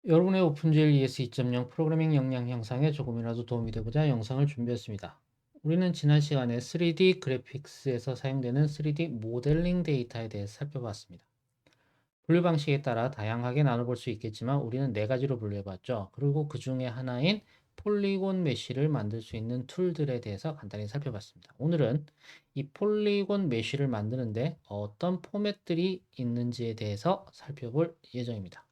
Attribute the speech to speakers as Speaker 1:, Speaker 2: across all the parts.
Speaker 1: 여러분의 오픈GL ES 2.0 프로그래밍 역량 향상에 조금이라도 도움이 되고자 영상을 준비했습니다. 우리는 지난 시간에 3D 그래픽스에서 사용되는 3D 모델링 데이터에 대해서 살펴봤습니다. 분류 방식에 따라 다양하게 나눠볼 수 있겠지만 우리는 네 가지로 분류해봤죠. 그리고 그 중에 하나인 폴리곤 메쉬를 만들 수 있는 툴들에 대해서 간단히 살펴봤습니다. 오늘은 이 폴리곤 메쉬를 만드는데 어떤 포맷들이 있는지에 대해서 살펴볼 예정입니다.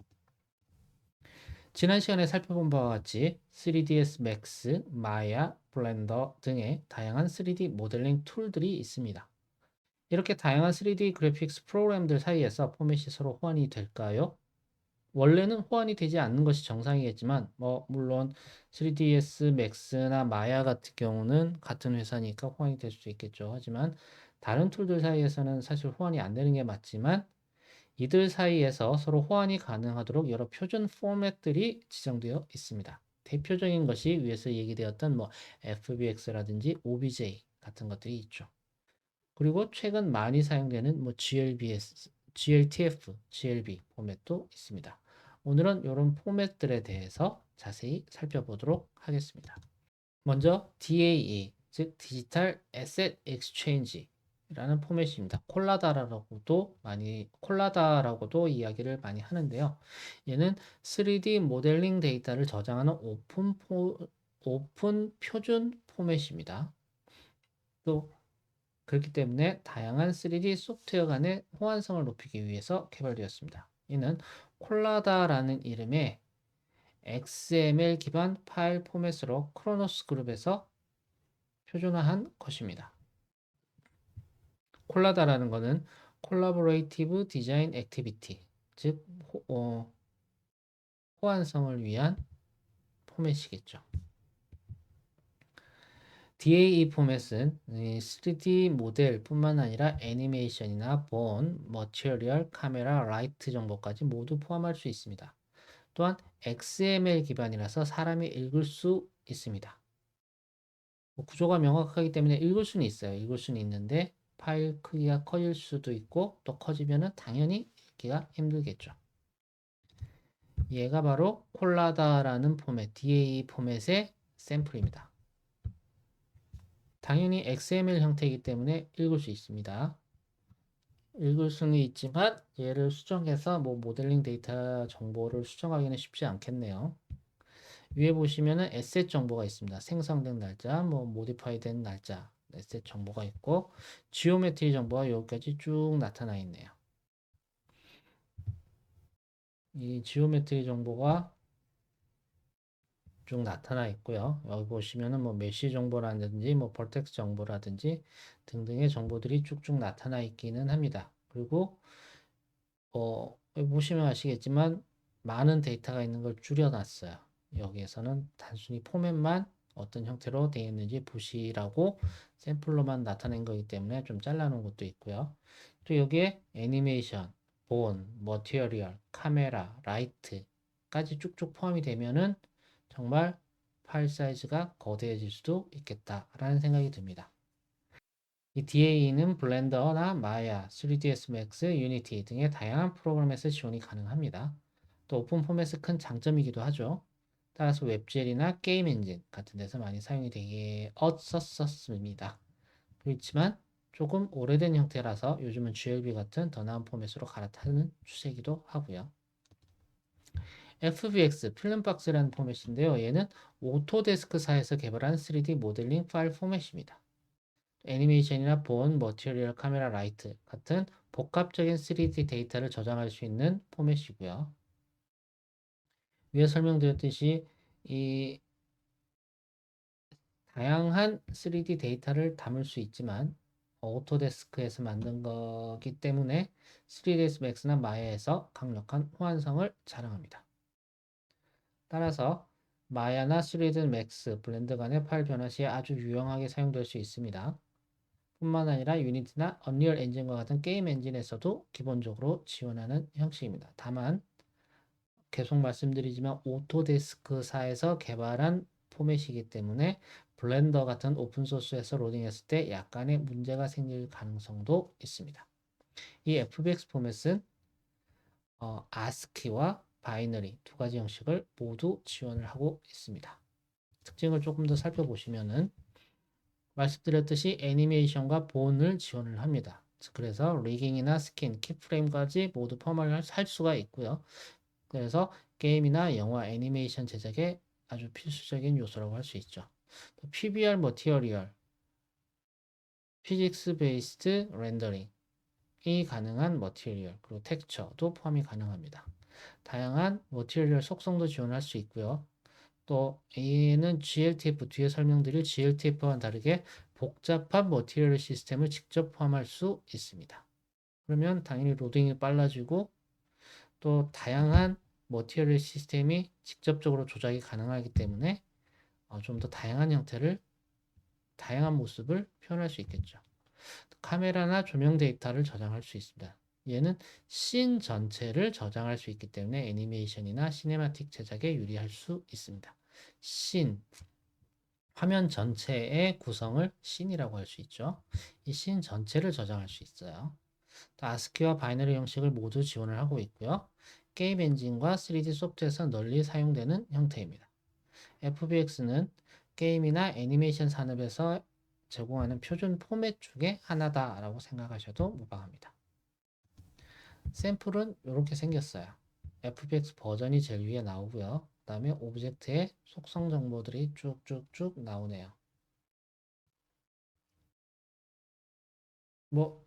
Speaker 1: 지난 시간에 살펴본 바와 같이 3ds Max, 마야, 블렌더 등의 다양한 3D 모델링 툴들이 있습니다. 이렇게 다양한 3D 그래픽스 프로그램들 사이에서 포맷이 서로 호환이 될까요? 원래는 호환이 되지 않는 것이 정상이겠지만, 물론 3ds Max나 마야 같은 경우는 같은 회사니까 호환이 될 수 있겠죠. 하지만 다른 툴들 사이에서는 사실 호환이 안 되는 게 맞지만, 이들 사이에서 서로 호환이 가능하도록 여러 표준 포맷들이 지정되어 있습니다. 대표적인 것이 위에서 얘기되었던 FBX라든지 OBJ 같은 것들이 있죠. 그리고 최근 많이 사용되는 GLBS, GLTF, GLB 포맷도 있습니다. 오늘은 이런 포맷들에 대해서 자세히 살펴보도록 하겠습니다. 먼저 DAE, 즉 디지털 에셋 엑스체인지라는 포맷입니다. 콜라다라고도 이야기를 많이 하는데요. 얘는 3D 모델링 데이터를 저장하는 오픈 표준 포맷입니다. 또 그렇기 때문에 다양한 3D 소프트웨어 간의 호환성을 높이기 위해서 개발되었습니다. 이는 콜라다라는 이름의 XML 기반 파일 포맷으로 크로노스 그룹에서 표준화한 것입니다. 콜라다라는 것은 Collaborative Design Activity, 즉 호환성을 위한 포맷이겠죠. DAE 포맷은 3D 모델뿐만 아니라 애니메이션이나 본, 머티리얼, 카메라, 라이트 정보까지 모두 포함할 수 있습니다. 또한 XML 기반이라서 사람이 읽을 수 있습니다. 구조가 명확하기 때문에 읽을 수는 있어요. 읽을 수는 있는데 파일 크기가 커질 수도 있고 또 커지면은 당연히 읽기가 힘들겠죠. 얘가 바로 콜라다라는 포맷, DAE 포맷의 샘플입니다. 당연히 XML 형태이기 때문에 읽을 수 있습니다. 읽을 수는 있지만 얘를 수정해서 모델링 데이터 정보를 수정하기는 쉽지 않겠네요. 위에 보시면은 에셋 정보가 있습니다. 생성된 날짜, 모디파이 된 날짜, 에셋 정보가 있고, 지오메트리 정보가 여기까지 쭉 나타나 있네요. 이 지오메트리 정보가 쭉 나타나 있고요. 여기 보시면은 메시 정보라든지, 벌텍스 정보라든지 등등의 정보들이 쭉쭉 나타나 있기는 합니다. 그리고, 여기 보시면 아시겠지만, 많은 데이터가 있는 걸 줄여놨어요. 여기에서는 단순히 포맷만 어떤 형태로 되어 있는지 보시라고 샘플로만 나타낸 거기 때문에 좀 잘라놓은 것도 있고요. 또 여기에 애니메이션, 본, 머티리얼, 카메라, 라이트까지 쭉쭉 포함이 되면은 정말 파일 사이즈가 거대해질 수도 있겠다라는 생각이 듭니다. 이 DAE는 블렌더나 마야, 3ds Max, 유니티 등의 다양한 프로그램에서 지원이 가능합니다. 또 오픈 포맷의 큰 장점이기도 하죠. 따라서 웹젤이나 게임 엔진 같은 데서 많이 사용이 되었었습니다. 그렇지만 조금 오래된 형태라서 요즘은 GLB 같은 더 나은 포맷으로 갈아타는 추세이기도 하고요. FBX, 필름박스라는 포맷인데요. 얘는 오토데스크사에서 개발한 3D 모델링 파일 포맷입니다. 애니메이션이나 본, 머티리얼, 카메라, 라이트 같은 복합적인 3D 데이터를 저장할 수 있는 포맷이고요. 위에 설명드렸듯이 이 다양한 3D 데이터를 담을 수 있지만 오토데스크에서 만든 거기 때문에 3ds Max나 마야에서 강력한 호환성을 자랑합니다. 따라서 마야나 3ds Max, 블렌드 간의 파일 변화 시에 아주 유용하게 사용될 수 있습니다. 뿐만 아니라 유니티나 언리얼 엔진과 같은 게임 엔진에서도 기본적으로 지원하는 형식입니다. 다만 계속 말씀드리지만 오토데스크사에서 개발한 포맷이기 때문에 블렌더 같은 오픈소스에서 로딩했을 때 약간의 문제가 생길 가능성도 있습니다. 이 FBX 포맷은 ASCII와 바이너리 두 가지 형식을 모두 지원을 하고 있습니다. 특징을 조금 더 살펴보시면은 말씀드렸듯이 애니메이션과 본을 지원을 합니다. 그래서 리깅이나 스킨, 키프레임까지 모두 포함을 할 수가 있고요. 그래서 게임이나 영화 애니메이션 제작에 아주 필수적인 요소라고 할 수 있죠. PBR 머티리얼, 피직스 베이스드 렌더링이 가능한 머티리얼, 그리고 텍스처도 포함이 가능합니다. 다양한 머티리얼 속성도 지원할 수 있고요. 또 A는 GLTF, 뒤에 설명드릴 GLTF와는 다르게 복잡한 머티리얼 시스템을 직접 포함할 수 있습니다. 그러면 당연히 로딩이 빨라지고 또 다양한 머티리얼 시스템이 직접적으로 조작이 가능하기 때문에 좀 더 다양한 형태를, 다양한 모습을 표현할 수 있겠죠. 카메라나 조명 데이터를 저장할 수 있습니다. 얘는 씬 전체를 저장할 수 있기 때문에 애니메이션이나 시네마틱 제작에 유리할 수 있습니다. 씬, 화면 전체의 구성을 씬이라고 할 수 있죠. 이 씬 전체를 저장할 수 있어요. 또 아스키와 바이너리 형식을 모두 지원을 하고 있고요. 게임 엔진과 3D 소프트에서 널리 사용되는 형태입니다. FBX는 게임이나 애니메이션 산업에서 제공하는 표준 포맷 중에 하나다라고 생각하셔도 무방합니다. 샘플은 이렇게 생겼어요. FBX 버전이 제일 위에 나오고요. 그 다음에 오브젝트의 속성 정보들이 쭉쭉쭉 나오네요. 뭐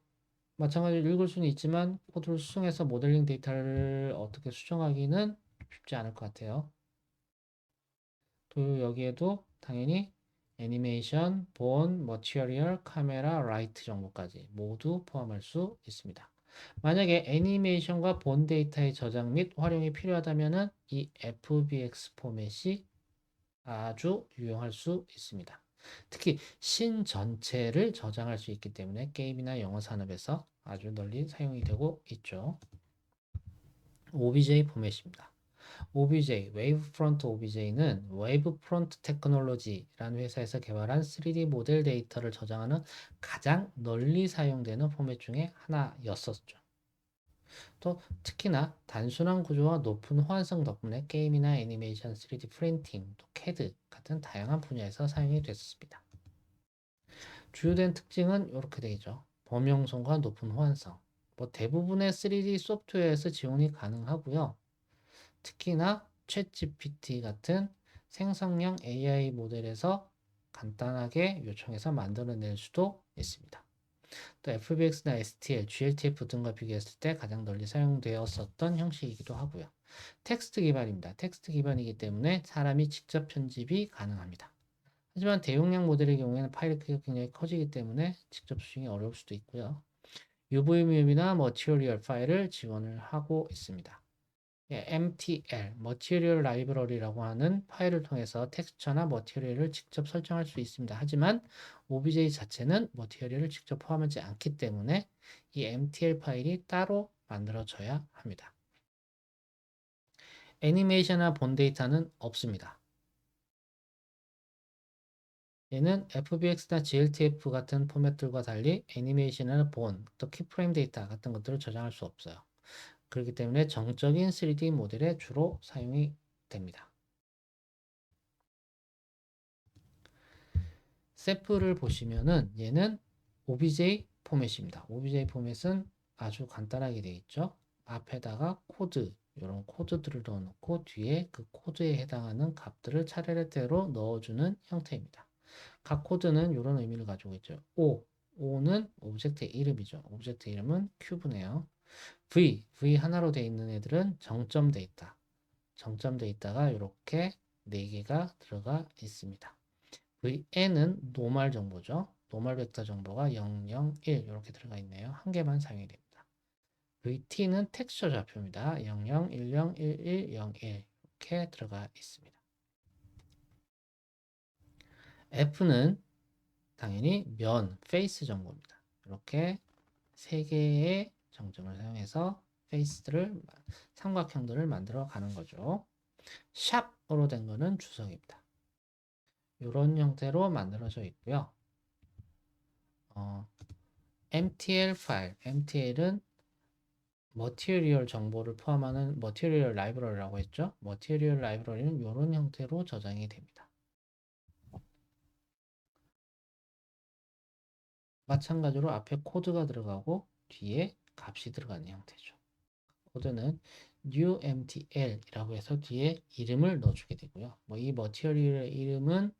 Speaker 1: 마찬가지로 읽을 수는 있지만 코드를 수정해서 모델링 데이터를 어떻게 수정하기는 쉽지 않을 것 같아요. 또 여기에도 당연히 애니메이션, 본, 머티리얼, 카메라, 라이트 정보까지 모두 포함할 수 있습니다. 만약에 애니메이션과 본 데이터의 저장 및 활용이 필요하다면 이 FBX 포맷이 아주 유용할 수 있습니다. 특히 신 전체를 저장할 수 있기 때문에 게임이나 영화 산업에서 아주 널리 사용이 되고 있죠. OBJ 포맷입니다. OBJ, 웨이브프론트 OBJ는 웨이브프론트 테크놀로지라는 회사에서 개발한 3D 모델 데이터를 저장하는 가장 널리 사용되는 포맷 중에 하나였었죠. 또 특히나 단순한 구조와 높은 호환성 덕분에 게임이나 애니메이션, 3D 프린팅, 또 CAD 같은 다양한 분야에서 사용이 됐습니다. 주요된 특징은 이렇게 되죠. 범용성과 높은 호환성. 대부분의 3D 소프트웨어에서 지원이 가능하고요. 특히나 챗GPT 같은 생성형 AI 모델에서 간단하게 요청해서 만들어낼 수도 있습니다. 또 FBX나 STL, GLTF 등과 비교했을 때 가장 널리 사용되었었던 형식이기도 하고요. 텍스트 기반입니다. 텍스트 기반이기 때문에 사람이 직접 편집이 가능합니다. 하지만 대용량 모델의 경우에는 파일 크기가 굉장히 커지기 때문에 직접 수정이 어려울 수도 있고요. UV맵이나 머티리얼 파일을 지원을 하고 있습니다. MTL, Material Library라고 하는 파일을 통해서 텍스처나 머티리얼을 직접 설정할 수 있습니다. 하지만 OBJ 자체는 머티리얼을 직접 포함하지 않기 때문에 이 MTL 파일이 따로 만들어져야 합니다. 애니메이션이나 본 데이터는 없습니다. 얘는 FBX나 GLTF 같은 포맷들과 달리 애니메이션이나 본, 또 키프레임 데이터 같은 것들을 저장할 수 없어요. 그렇기 때문에 정적인 3D 모델에 주로 사용이 됩니다. 샘플을 보시면은 얘는 OBJ 포맷입니다. OBJ 포맷은 아주 간단하게 되어 있죠. 앞에다가 코드, 이런 코드들을 넣어놓고 뒤에 그 코드에 해당하는 값들을 차례대로 넣어주는 형태입니다. 각 코드는 이런 의미를 가지고 있죠. O는 오브젝트의 이름이죠. 오브젝트 이름은 큐브네요. V 하나로 되어 있는 애들은 정점 데이터. 정점 데이터가 이렇게 4개가 들어가 있습니다. VN은 노멀 정보죠. 노멀 벡터 정보가 0, 0, 1 이렇게 들어가 있네요. 한 개만 사용이 됩니다. VT는 텍스처 좌표입니다. 0, 0, 1, 0, 1, 1, 0, 1 이렇게 들어가 있습니다. F는 당연히 면, 페이스 정보입니다. 이렇게 3개의 정점을 사용해서 페이스들을, 삼각형들을 만들어 가는 거죠. 샵으로 된 거는 주석입니다. 이런 형태로 만들어져 있고요. MTL 파일, MTL은 머티리얼 정보를 포함하는 머티리얼 라이브러리라고 했죠. 머티리얼 라이브러리는 이런 형태로 저장이 됩니다. 마찬가지로 앞에 코드가 들어가고 뒤에 값이 들어가는 형태죠. 코드는 newMTL이라고 해서 뒤에 이름을 넣어주게 되고요. 이 머티리얼의 이름은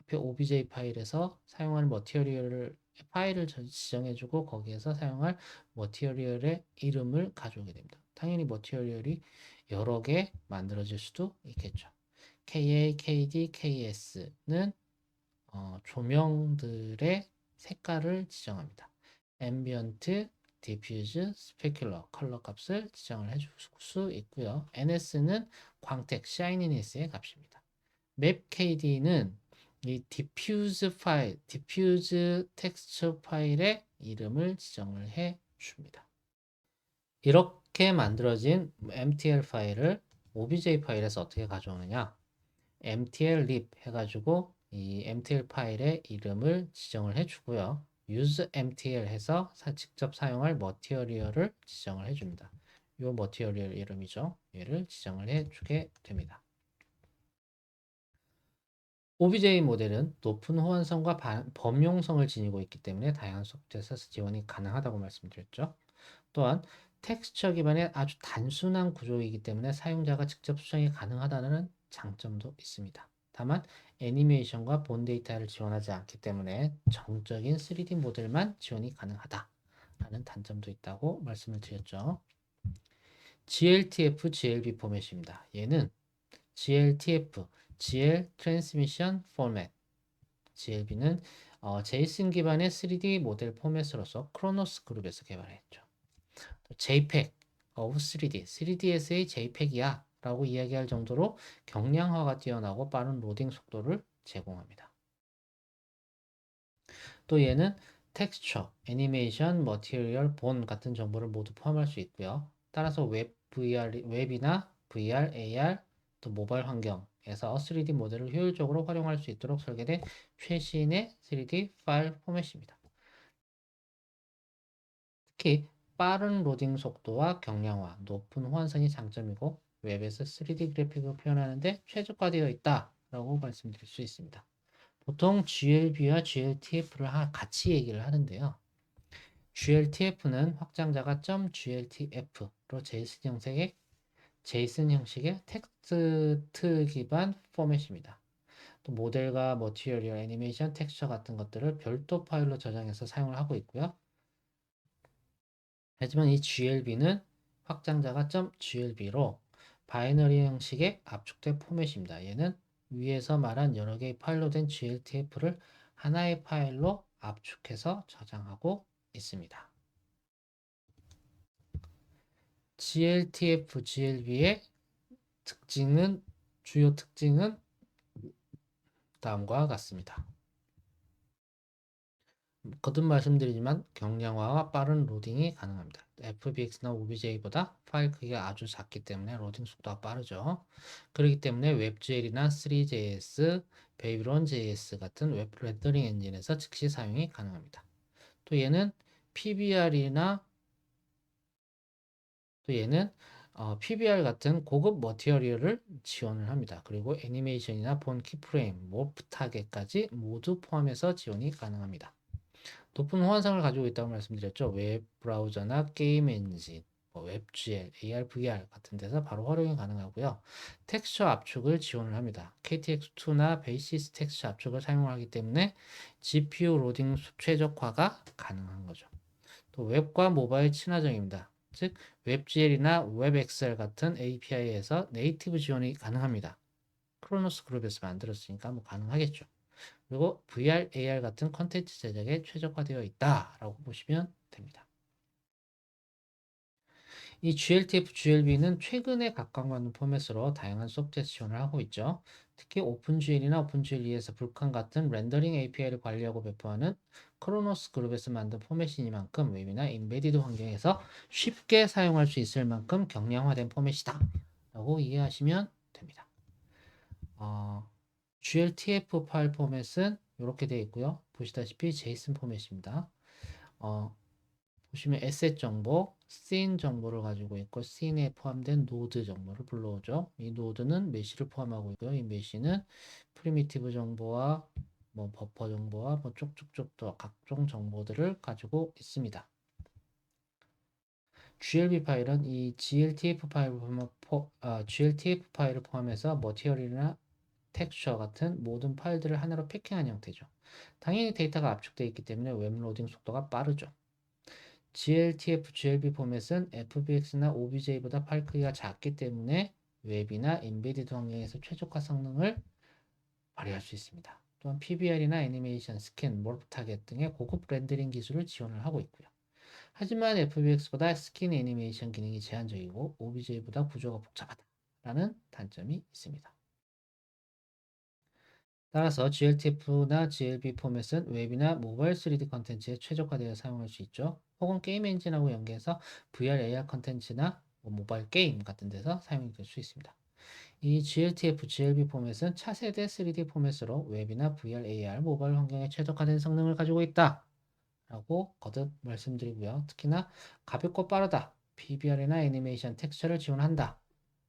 Speaker 1: 앞에 obj 파일에서 사용할 머티리얼 파일을 지정해주고 거기에서 사용할 머티리얼의 이름을 가져오게 됩니다. 당연히 머티리얼이 여러 개 만들어질 수도 있겠죠. KA, KD, KS는 조명들의 색깔을 지정합니다. 앰비언트, 디퓨즈, 스페큘러, 컬러 값을 지정을 해줄 수 있고요. NS는 광택, 샤이니니스의 값입니다. 맵KD는 이 디퓨즈 파일, 디퓨즈 텍스처 파일의 이름을 지정을 해 줍니다. 이렇게 만들어진 MTL 파일을 OBJ 파일에서 어떻게 가져오느냐? MTL lib 해가지고 이 MTL 파일의 이름을 지정을 해주고요. use MTL 해서 직접 사용할 머티리얼을 지정을 해줍니다. 이 머티리얼 이름이죠. 얘를 지정을 해주게 됩니다. OBJ 모델은 높은 호환성과 범용성을 지니고 있기 때문에 다양한 소프트웨어에서 지원이 가능하다고 말씀드렸죠. 또한 텍스처 기반의 아주 단순한 구조이기 때문에 사용자가 직접 수정이 가능하다는 장점도 있습니다. 다만 애니메이션과 본 데이터를 지원하지 않기 때문에 정적인 3D 모델만 지원이 가능하다라는 단점도 있다고 말씀을 드렸죠. GLTF, GLB 포맷입니다. 얘는 GLTF, GL Transmission Format, GLB는 제이슨 기반의 3D 모델 포맷으로서 크로노스 그룹에서 개발했죠. JPEG of 3D, 3DS의 JPEG이야 라고 이야기할 정도로 경량화가 뛰어나고 빠른 로딩 속도를 제공합니다. 또 얘는 텍스처, 애니메이션, 머티리얼, 본 같은 정보를 모두 포함할 수 있고요. 따라서 웹이나 VR, AR, 또 모바일 환경에서 3D 모델을 효율적으로 활용할 수 있도록 설계된 최신의 3D 파일 포맷입니다. 특히 빠른 로딩 속도와 경량화, 높은 호환성이 장점이고 웹에서 3D 그래픽을 표현하는데 최적화되어 있다라고 말씀드릴 수 있습니다. 보통 GLB와 GLTF를 같이 얘기를 하는데요. GLTF는 확장자가 .gltf로 제이슨 형식의 텍스트 기반 포맷입니다. 또 모델과 머티리얼, 애니메이션, 텍스처 같은 것들을 별도 파일로 저장해서 사용을 하고 있고요. 하지만 이 GLB는 확장자가 .glb로 바이너리 형식의 압축된 포맷입니다. 얘는 위에서 말한 여러 개의 파일로 된 GLTF를 하나의 파일로 압축해서 저장하고 있습니다. GLTF, GLB의 주요 특징은 다음과 같습니다. 거듭 말씀드리지만 경량화와 빠른 로딩이 가능합니다. FBX나 OBJ보다 파일 크기가 아주 작기 때문에 로딩 속도가 빠르죠. 그렇기 때문에 WebGL이나 3JS, Babylon.js 같은 웹 렌더링 엔진에서 즉시 사용이 가능합니다. 또 얘는 PBR이나 또 얘는 PBR 같은 고급 머티리얼을 지원을 합니다. 그리고 애니메이션이나 본 키프레임, 모프 타겟까지 모두 포함해서 지원이 가능합니다. 높은 호환성을 가지고 있다고 말씀드렸죠. 웹 브라우저나 게임 엔진, WebGL, AR, VR 같은 데서 바로 활용이 가능하고요. 텍스처 압축을 지원을 합니다. KTX2나 베이시스 텍스처 압축을 사용하기 때문에 GPU 로딩 최적화가 가능한 거죠. 또 웹과 모바일 친화적입니다. 즉 웹GL이나 웹엑셀 같은 API에서 네이티브 지원이 가능합니다. 크로노스 그룹에서 만들었으니까 가능하겠죠. 그리고 VR, AR 같은 컨텐츠 제작에 최적화되어 있다라고 보시면 됩니다. 이 GLTF, GLB는 최근에 각광받는 포맷으로 다양한 소프트웨어 지원을 하고 있죠. 특히 오픈GL이나 오픈GL에서 불칸 같은 렌더링 API를 관리하고 배포하는 크로노스 그룹에서 만든 포맷이니만큼 웹이나 인베디드 환경에서 쉽게 사용할 수 있을 만큼 경량화된 포맷이다 라고 이해하시면 됩니다. GLTF 파일 포맷은 이렇게 되어 있고요. 보시다시피 제이슨 포맷입니다. 보시면 asset 정보, scene 정보를 가지고 있고 scene에 포함된 노드 정보를 불러오죠. 이 노드는 메시를 포함하고 있고요. 이 메시는 프리미티브 정보와 뭐 버퍼 정보와 뭐 쭉쭉쭉 또 각종 정보들을 가지고 있습니다. GLB 파일은 이 GLTF 파일을 포함해서 머티리얼이나 텍스처 같은 모든 파일들을 하나로 패킹한 형태죠. 당연히 데이터가 압축되어 있기 때문에 웹로딩 속도가 빠르죠. GLTF, GLB 포맷은 FBX나 OBJ보다 파일 크기가 작기 때문에 웹이나 인베디드 환경에서 최적화 성능을 발휘할 수 있습니다. 또한 PBR이나 애니메이션, 스캔, 몰프 타겟 등의 고급 렌더링 기술을 지원을 하고 있고요. 하지만 FBX보다 스킨 애니메이션 기능이 제한적이고 OBJ보다 구조가 복잡하다라는 단점이 있습니다. 따라서 GLTF나 GLB 포맷은 웹이나 모바일 3D 컨텐츠에 최적화되어 사용할 수 있죠. 혹은 게임 엔진하고 연계해서 VR, AR 컨텐츠나 모바일 게임 같은 데서 사용이 될 수 있습니다. 이 GLTF, GLB 포맷은 차세대 3D 포맷으로 웹이나 VR, AR, 모바일 환경에 최적화된 성능을 가지고 있다. 라고 거듭 말씀드리고요. 특히나 가볍고 빠르다. PBR이나 애니메이션, 텍스처를 지원한다.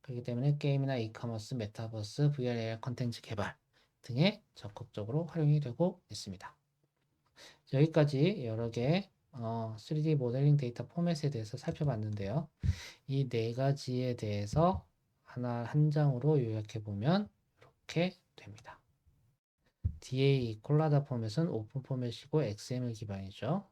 Speaker 1: 그렇기 때문에 게임이나 이커머스, 메타버스, VR, AR 컨텐츠 개발 등에 적극적으로 활용이 되고 있습니다. 여기까지 여러 개의 3D 모델링 데이터 포맷에 대해서 살펴봤는데요. 이 네 가지에 대해서 한 장으로 요약해 보면 이렇게 됩니다. DA 콜라다 포맷은 오픈 포맷이고 XML 기반이죠.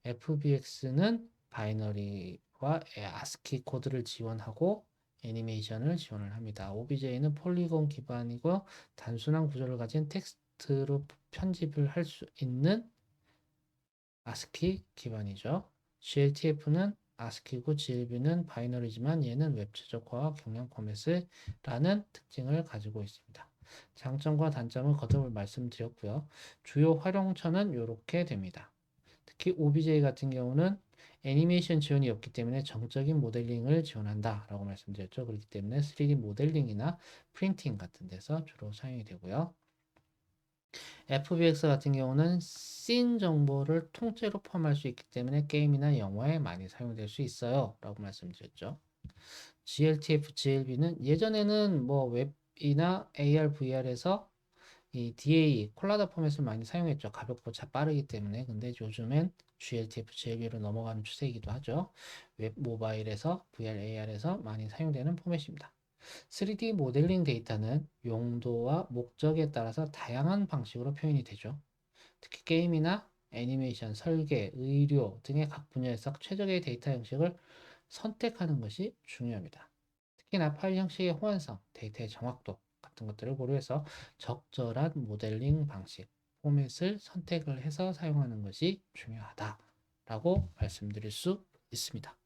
Speaker 1: FBX는 바이너리와 ASCII 코드를 지원하고 애니메이션을 지원을 합니다. OBJ는 폴리곤 기반이고 단순한 구조를 가진 텍스트로 편집을 할 수 있는 ASCII 기반이죠. GLTF는 ASCII고 GLB는 바이너리지만 얘는 웹 최적화와 경량 포맷이라는 특징을 가지고 있습니다. 장점과 단점을 거듭 말씀드렸고요. 주요 활용처는 이렇게 됩니다. 특히 OBJ 같은 경우는 애니메이션 지원이 없기 때문에 정적인 모델링을 지원한다 라고 말씀드렸죠. 그렇기 때문에 3D 모델링이나 프린팅 같은 데서 주로 사용이 되고요. FBX 같은 경우는 씬 정보를 통째로 포함할 수 있기 때문에 게임이나 영화에 많이 사용될 수 있어요 라고 말씀드렸죠. GLTF, GLB는 예전에는 뭐 웹이나 AR, VR에서 이 DA 콜라다 포맷을 많이 사용했죠. 가볍고 빠르기 때문에. 근데 요즘엔 GLTF, GLB로 넘어가는 추세이기도 하죠. 웹 모바일에서 VR, AR에서 많이 사용되는 포맷입니다. 3D 모델링 데이터는 용도와 목적에 따라서 다양한 방식으로 표현이 되죠. 특히 게임이나 애니메이션, 설계, 의료 등의 각 분야에서 최적의 데이터 형식을 선택하는 것이 중요합니다. 특히나 파일 형식의 호환성, 데이터의 정확도 같은 것들을 고려해서 적절한 모델링 방식, 포맷을 선택을 해서 사용하는 것이 중요하다라고 말씀드릴 수 있습니다.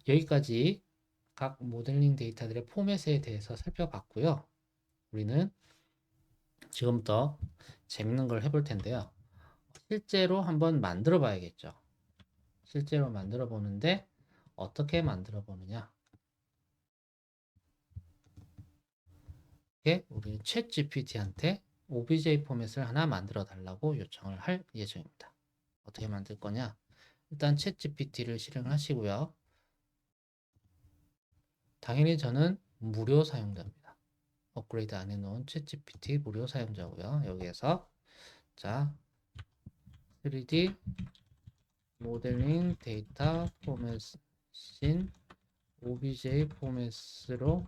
Speaker 1: 여기까지 각 모델링 데이터들의 포맷에 대해서 살펴봤고요. 우리는 지금부터 재밌는 걸 해볼 텐데요. 실제로 한번 만들어 봐야겠죠. 실제로 만들어 보는데 어떻게 만들어 보느냐? 우리 챗 GPT한테 OBJ 포맷을 하나 만들어 달라고 요청을 할 예정입니다. 어떻게 만들 거냐? 일단 챗 GPT를 실행하시고요. 당연히 저는 무료 사용자입니다. 업그레이드 안 해놓은 챗 GPT 무료 사용자고요. 여기에서 자 3D 모델링 데이터 포맷인 OBJ 포맷으로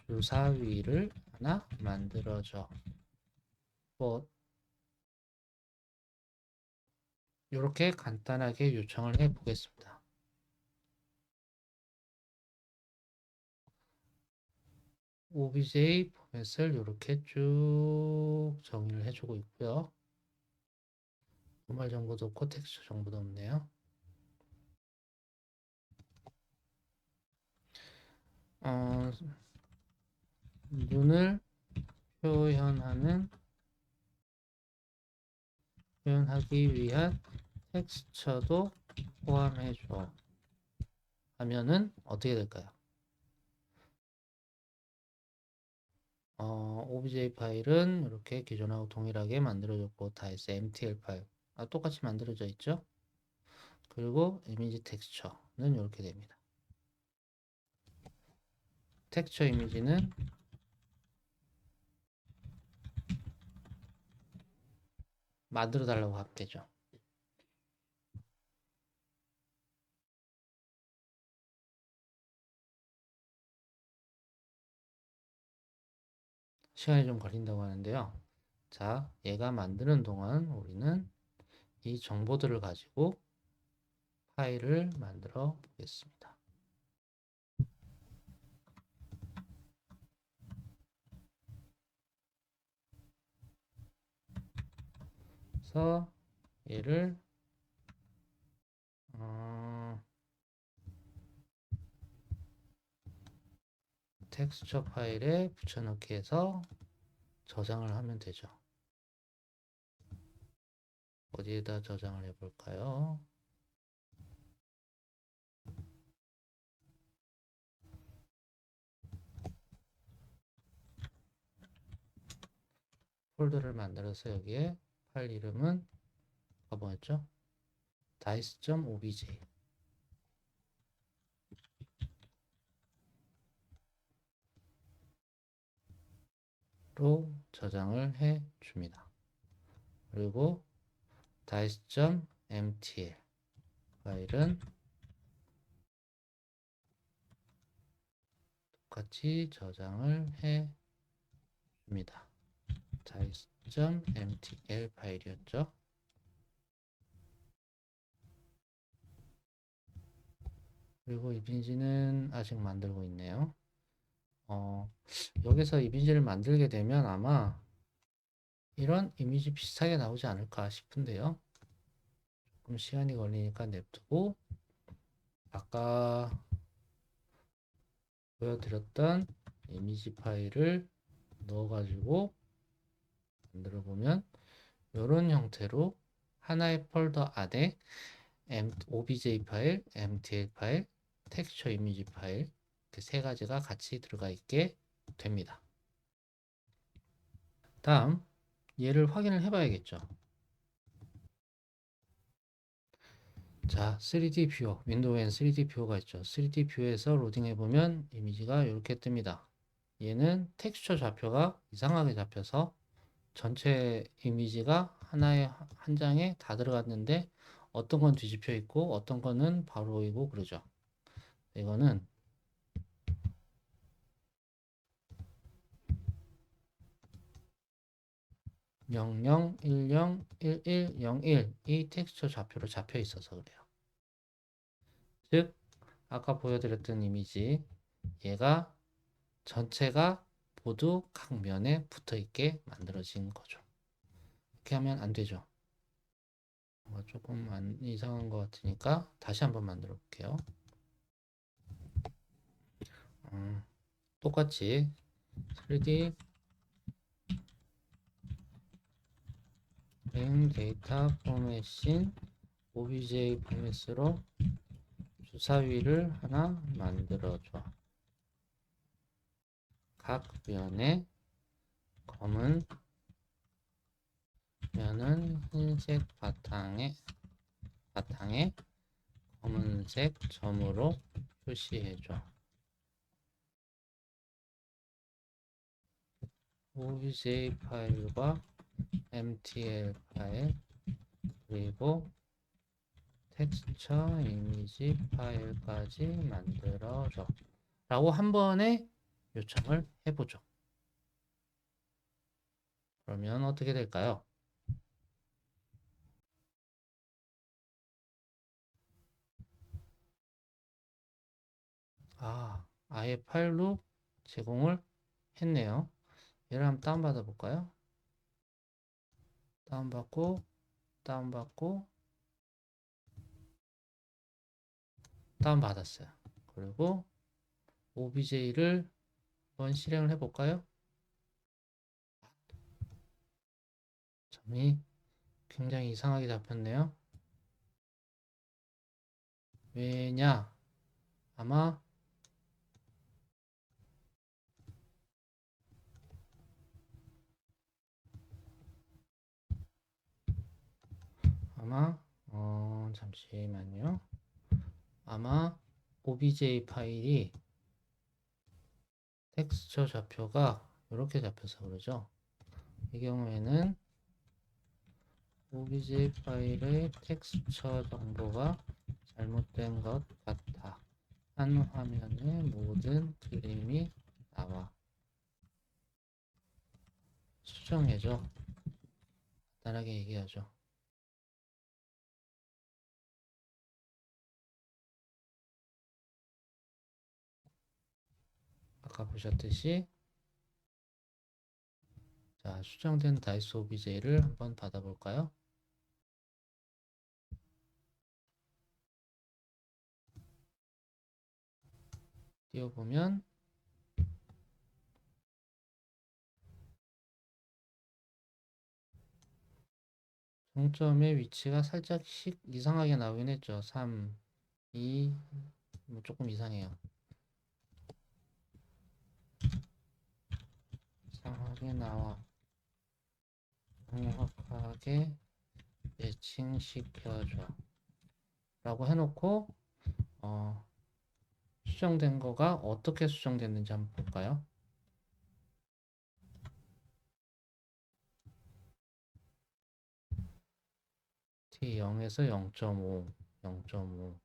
Speaker 1: 주사위를 하나 만들어줘. 뭐 이렇게 간단하게 요청을 해 보겠습니다. OBJ 포맷을 이렇게 쭉 정의를 해주고 있고요. 노멀 정보도 없고 텍스처 정보도 없네요. 눈을 표현하기 위한 텍스처도 포함해줘 하면은 어떻게 될까요? OBJ 파일은 이렇게 기존하고 동일하게 만들어졌고 다 했어. MTL 파일 똑같이 만들어져 있죠. 그리고 이미지 텍스처는 이렇게 됩니다. 텍스처 이미지는 만들어 달라고 하면 되죠. 시간이 좀 걸린다고 하는데요. 자, 얘가 만드는 동안 우리는 이 정보들을 가지고 파일을 만들어 보겠습니다. 그래서 얘를 텍스처 파일에 붙여넣기 해서 저장을 하면 되죠. 어디에다 저장을 해볼까요? 폴더를 만들어서 여기에 파일 이름은 뭐였죠? dice.obj 로 저장을 해 줍니다. 그리고 dice.mtl 파일은 똑같이 저장을 해 줍니다. dice.mtl 파일이었죠. 그리고 이미지는 아직 만들고 있네요. 여기서 이미지를 만들게 되면 아마 이런 이미지 비슷하게 나오지 않을까 싶은데요. 조금 시간이 걸리니까 냅두고 아까 보여드렸던 이미지 파일을 넣어가지고 만들어 보면 이런 형태로 하나의 폴더 안에 obj 파일, mtl 파일, 텍스처 이미지 파일 그 세 가지가 같이 들어가 있게 됩니다. 다음 얘를 확인을 해 봐야겠죠. 자, 3D 뷰어, 윈도우엔 3D 뷰어가 있죠. 3D 뷰어에서 로딩 해보면 이미지가 이렇게 뜹니다. 얘는 텍스처 좌표가 이상하게 잡혀서 전체 이미지가 하나의 한 장에 다 들어갔는데 어떤 건 뒤집혀 있고 어떤 거는 바로 보이고 그러죠. 이거는 (00, 10, 11, 01) 이 텍스처 좌표로 잡혀 있어서 그래요. 즉 아까 보여드렸던 이미지 얘가 전체가 모두 각 면에 붙어 있게 만들어진 거죠. 이렇게 하면 안 되죠. 조금 이상한 것 같으니까 다시 한번 만들어 볼게요. 똑같이 3D 데이터 포맷인 obj 포맷으로 주사위를 하나 만들어줘. 각 면에 검은 면은 흰색 바탕에 검은색 점으로 표시해줘. obj 파일과 mtl 파일 그리고 텍스처 이미지 파일까지 만들어줘 라고 한 번에 요청을 해보죠. 그러면 어떻게 될까요? 아예 파일로 제공을 했네요. 얘를 한번 다운받아 볼까요? 다운받고 다운받았어요. 그리고 OBJ를 한번 실행을 해볼까요? 점이 굉장히 이상하게 잡혔네요. 왜냐? 아마 잠시만요. 아마 obj 파일이 텍스처 좌표가 이렇게 잡혀서 그러죠. 이 경우에는 obj 파일의 텍스처 정보가 잘못된 것 같아. 한 화면의 모든 그림이 나와. 수정해줘. 간단하게 얘기하죠. 아까 보셨듯이 자, 수정된 다이스 OBJ를 한번 받아볼까요? 띄워보면 종점의 위치가 살짝씩 이상하게 나오긴 했죠. 3, 2, 뭐 조금 이상해요. 이상하게 나와. 정확하게 매칭시켜줘. 라고 해놓고 수정된 거가 어떻게 수정됐는지 한번 볼까요? t 0에서 0.5, 0.5,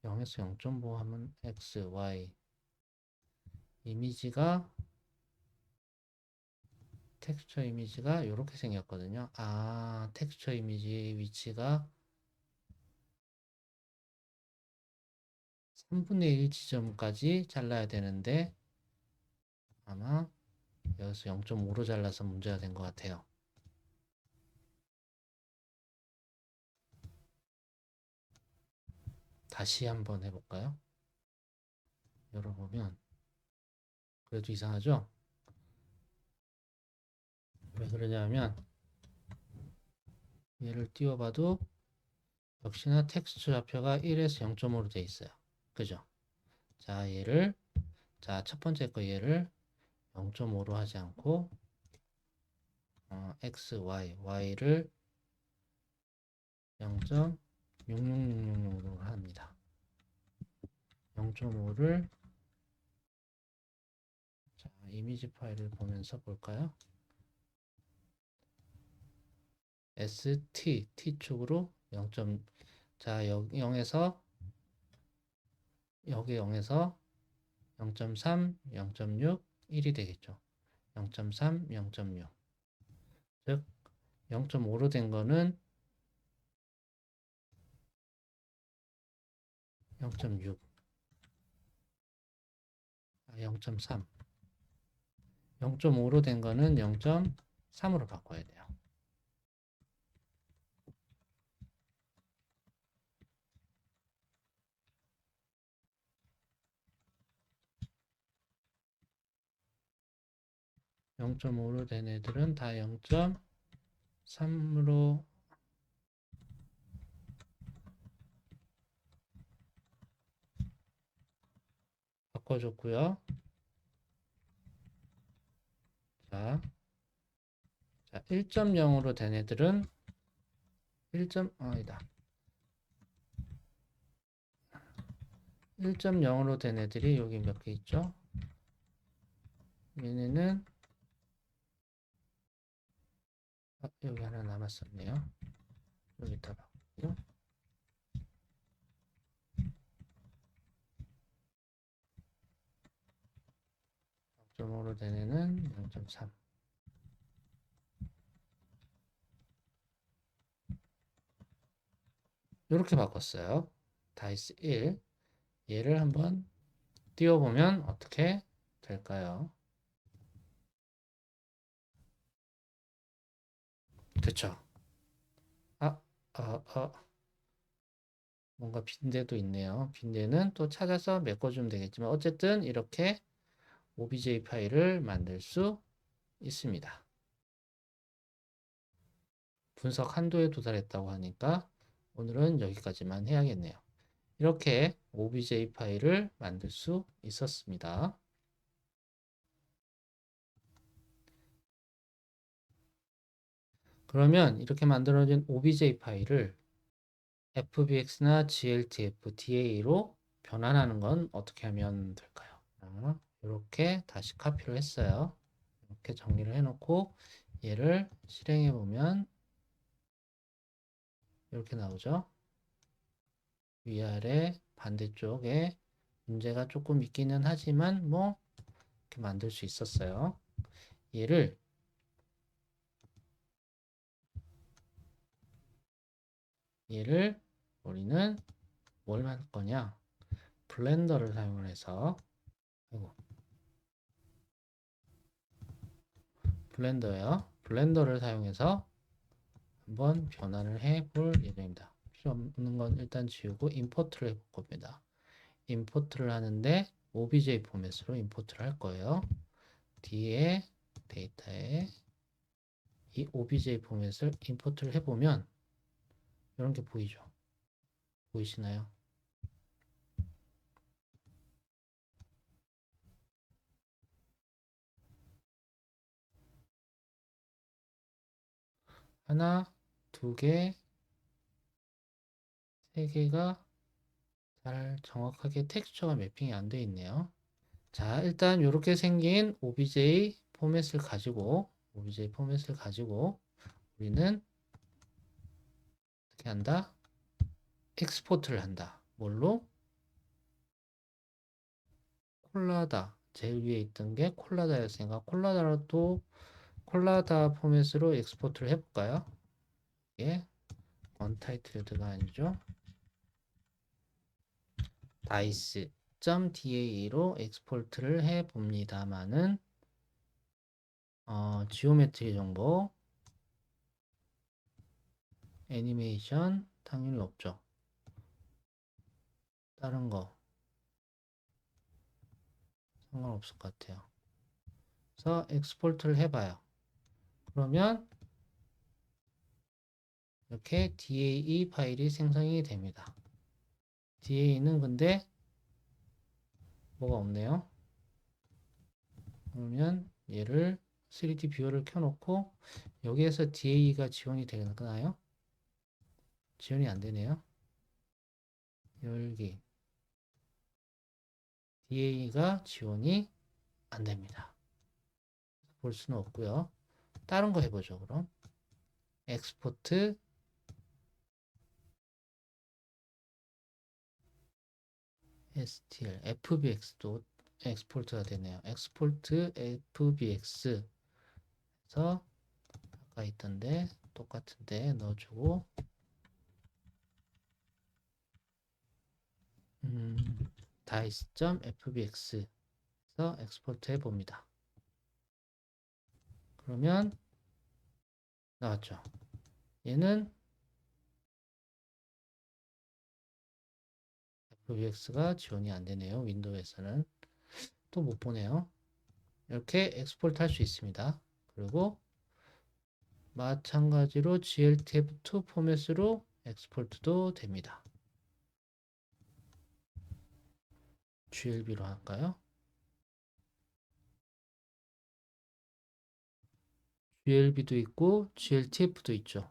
Speaker 1: 0에서 0.5 하면 x, y 이미지가 텍스처 이미지가 이렇게 생겼거든요. 아, 텍스처 이미지 위치가 3분의 1 지점까지 잘라야 되는데 아마 여기서 0.5로 잘라서 문제가 된 것 같아요. 다시 한번 해볼까요? 열어보면 그래도 이상하죠? 왜 그러냐면 얘를 띄워봐도 역시나 텍스처 좌표가 1에서 0.5로 돼 있어요. 그죠? 자, 얘를 자, 첫 번째 거 얘를 0.5로 하지 않고 x, y를 0.66666으로 합니다. 0.5를 자, 이미지 파일을 보면서 볼까요? T축으로 0. 자, 0에서 여기 0에서 0.3, 0.6, 1이 되겠죠. 0.3, 0.6. 즉 0.5로 된 거는 0.6, 0.3. 0.5로 된 거는 0.3으로 바꿔야 돼요. (0.5로) 된 애들은 다 0.3으로 바꿔줬고요. 자, 1.0으로 된 애들은 1.0으로 된 애들이 여기 몇 개 있죠? 얘네는 여기 하나 남았었네요. 여기다 바꾸고 0.5로 된 애는 0.3. 이렇게 바꿨어요. 다이스 1. 얘를 한번 띄워보면 어떻게 될까요? 그쵸? 아, 뭔가 빈대도 있네요. 빈대는 또 찾아서 메꿔주면 되겠지만 어쨌든 이렇게 obj 파일을 만들 수 있습니다. 분석 한도에 도달했다고 하니까 오늘은 여기까지만 해야겠네요. 이렇게 obj 파일을 만들 수 있었습니다. 그러면 이렇게 만들어진 obj 파일을 FBX나 GLTF, DA로 변환하는 건 어떻게 하면 될까요? 이렇게 다시 카피를 했어요. 이렇게 정리를 해놓고 얘를 실행해 보면 이렇게 나오죠. 위아래 반대쪽에 문제가 조금 있기는 하지만 뭐 이렇게 만들 수 있었어요. 얘를 우리는 뭘 할 거냐? 블렌더를 사용을 해서 블렌더를 사용해서 한번 변환을 해 볼 예정입니다. 필요 없는 건 일단 지우고 임포트를 해볼 겁니다. 임포트를 하는데 obj 포맷으로 임포트를 할 거예요. 뒤에 데이터에 이 obj 포맷을 임포트를 해보면 이런 게 보이죠? 보이시나요? 하나, 두 개, 세 개가 잘 정확하게 텍스처가 매핑이 안 돼 있네요. 자, 일단 이렇게 생긴 obj 포맷을 가지고 우리는 어떻게 한다? 엑스포트를 한다. 뭘로? 콜라다. 제일 위에 있던 게 콜라다였으니까 콜라다 포맷으로 엑스포트를 해볼까요? 이게 언타이틀드가 아니죠. dice.da로 엑스포트를 해봅니다만은 지오메트리 정보, 애니메이션 당연히 없죠. 다른 거 상관없을 것 같아요. 그래서 엑스포트를 해봐요. 그러면 이렇게 DAE 파일이 생성이 됩니다. DAE는 근데 뭐가 없네요. 그러면 얘를 3D 뷰어를 켜놓고 여기에서 DAE가 지원이 되나요? 지원이 안 되네요. 열기 DAE가 지원이 안 됩니다. 볼 수는 없고요. 다른 거 해보죠. 그럼 엑스포트 STL FBX도 엑스포트가 되네요. 엑스포트 FBX에서 아까 있던데 똑같은데 넣어주고 dice.fbx에서 엑스포트 해봅니다. 그러면 나왔죠. 얘는 FBX가 지원이 안 되네요. 윈도우에서는 또 못 보네요. 이렇게 엑스포트 할 수 있습니다. 그리고 마찬가지로 GLTF2 포맷으로 엑스포트도 됩니다. GLB로 할까요? GLB도 있고 GLTF도 있죠.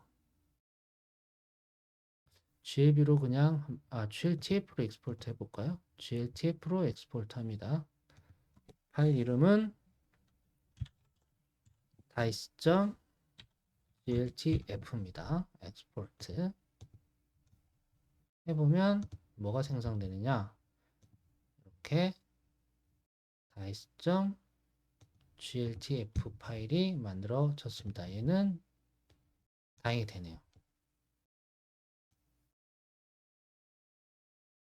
Speaker 1: GLB로 그냥 GLTF로 엑스포트 해볼까요? GLTF로 엑스포트 합니다. 파일 이름은 dice.gltf입니다. 엑스포트 해보면 뭐가 생성되느냐? 이렇게 dice.gltf 파일이 만들어졌습니다. 얘는 다행히 되네요.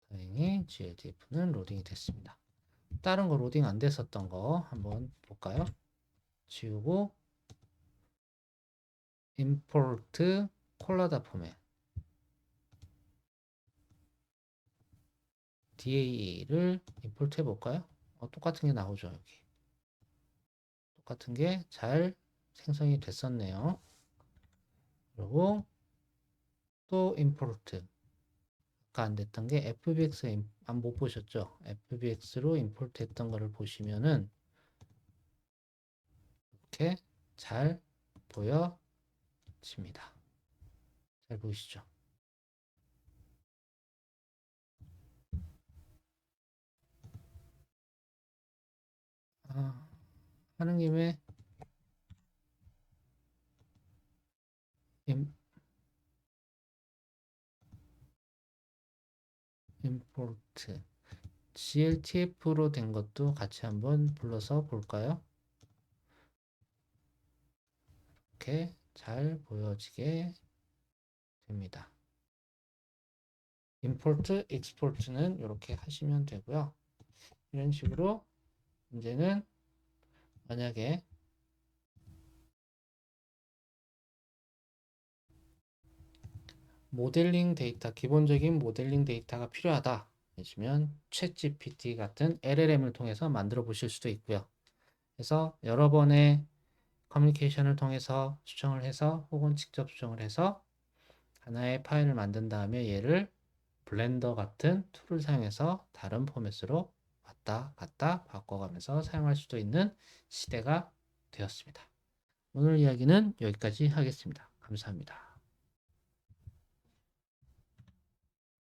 Speaker 1: 다행히 gltf는 로딩이 됐습니다. 다른 거 로딩 안 됐었던 거 한번 볼까요? 지우고 import 콜라다 포맷 DA를 임포트 해볼까요? 똑같은 게 나오죠. 여기 똑같은 게 잘 생성이 됐었네요. 그리고 또 import 아까 안 됐던 게 FBX 못 보셨죠? FBX로 임포트 했던 거를 보시면은 이렇게 잘 보여집니다. 잘 보이시죠? 하는 김에 import gltf로 된 것도 같이 한번 불러서 볼까요? 이렇게 잘 보여지게 됩니다. import, export는 이렇게 하시면 되고요. 이런 식으로 이제는 만약에 모델링 데이터, 기본적인 모델링 데이터가 필요하다 하시면 챗GPT 같은 LLM을 통해서 만들어 보실 수도 있고요. 그래서 여러 번의 커뮤니케이션을 통해서 수정을 해서 혹은 직접 수정을 해서 하나의 파일을 만든 다음에 얘를 블렌더 같은 툴을 사용해서 다른 포맷으로 왔다 갔다 바꿔가면서 사용할 수도 있는 시대가 되었습니다. 오늘 이야기는 여기까지 하겠습니다. 감사합니다.